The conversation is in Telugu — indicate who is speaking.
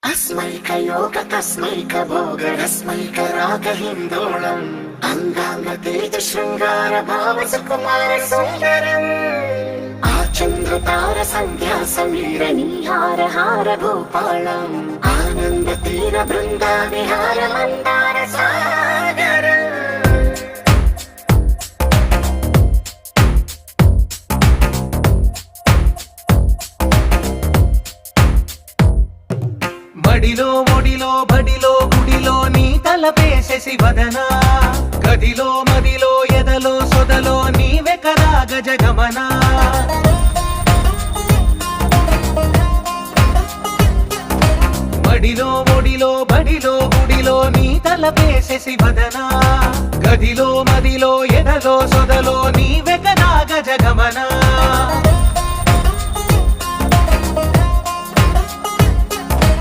Speaker 1: अस्मैकयोग तस्मैक भोग रस्मैक राग हिन्दोळम् अंगांग तेज शृंगार भाव सुकुमार सुंदरम् आचंद्र तार संध्या समीर निहार हार भूपालम् आनंद तीर बृंदा विहार मंदार सागर
Speaker 2: మడిలో ఒడిలో బడిలో గుడిలో నీ తలపేసేసి వదనా గదిలో మదిలో ఎదలో సొదలో నీవే కదా గజగమనా మడిలో ఒడిలో బడిలో గుడిలో నీ తలపేసేసి వదనా గదిలో మదిలో ఎదలో సొదలో నీవే కదా గజగమనా